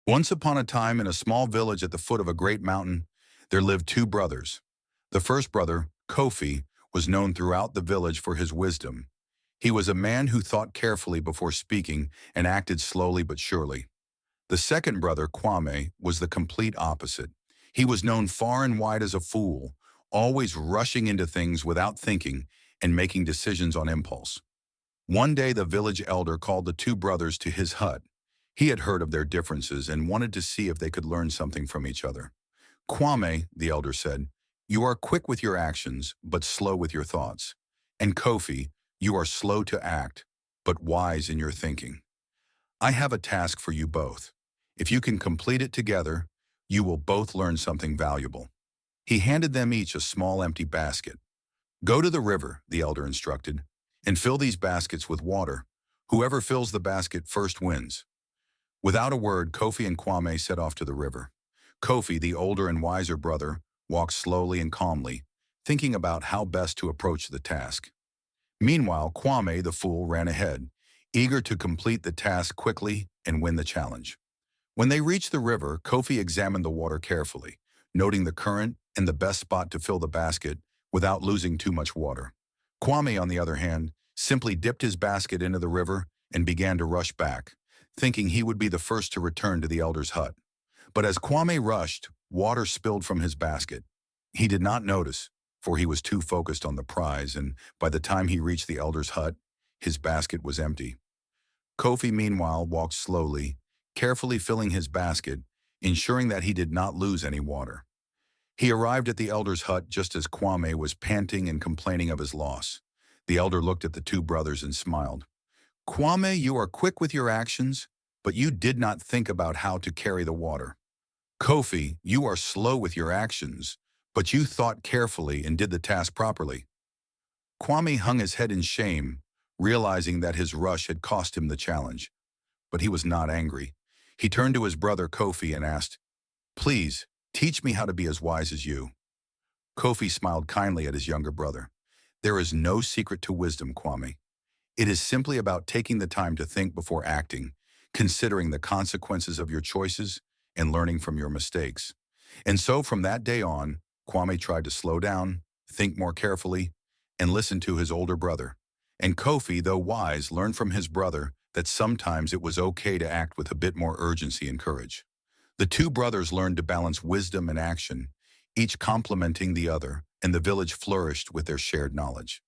Once upon a time, in a small village at the foot of a great mountain, there lived two brothers. The first brother, Kofi, was known throughout the village for his wisdom. He was a man who thought carefully before speaking and acted slowly but surely. The second brother, Kwame, was the complete opposite. He was known far and wide as a fool, always rushing into things without thinking and making decisions on impulse. One day the village elder called the two brothers to his hut. He had heard of their differences and wanted to see if they could learn something from each other. Kwame, the elder said, you are quick with your actions, but slow with your thoughts. And Kofi, you are slow to act, but wise in your thinking. I have a task for you both. If you can complete it together, you will both learn something valuable. He handed them each a small empty basket. Go to the river, the elder instructed, and fill these baskets with water. Whoever fills the basket first wins. Without a word, Kofi and Kwame set off to the river. Kofi, the older and wiser brother, walked slowly and calmly, thinking about how best to approach the task. Meanwhile, Kwame, the fool, ran ahead, eager to complete the task quickly and win the challenge. When they reached the river, Kofi examined the water carefully, noting the current and the best spot to fill the basket without losing too much water. Kwame, on the other hand, simply dipped his basket into the river and began to rush back, thinking he would be the first to return to the elder's hut. But as Kwame rushed, water spilled from his basket. He did not notice, for he was too focused on the prize, and by the time he reached the elder's hut, his basket was empty. Kofi, meanwhile, walked slowly, carefully filling his basket, ensuring that he did not lose any water. He arrived at the elder's hut just as Kwame was panting and complaining of his loss. The elder looked at the two brothers and smiled. Kwame, you are quick with your actions, but you did not think about how to carry the water. Kofi, you are slow with your actions, but you thought carefully and did the task properly. Kwame hung his head in shame, realizing that his rush had cost him the challenge. But he was not angry. He turned to his brother Kofi and asked, please, teach me how to be as wise as you. Kofi smiled kindly at his younger brother. There is no secret to wisdom, Kwame. It is simply about taking the time to think before acting, considering the consequences of your choices, and learning from your mistakes. And so from that day on, Kwame tried to slow down, think more carefully, and listen to his older brother. And Kofi, though wise, learned from his brother that sometimes it was okay to act with a bit more urgency and courage. The two brothers learned to balance wisdom and action, each complementing the other, and the village flourished with their shared knowledge.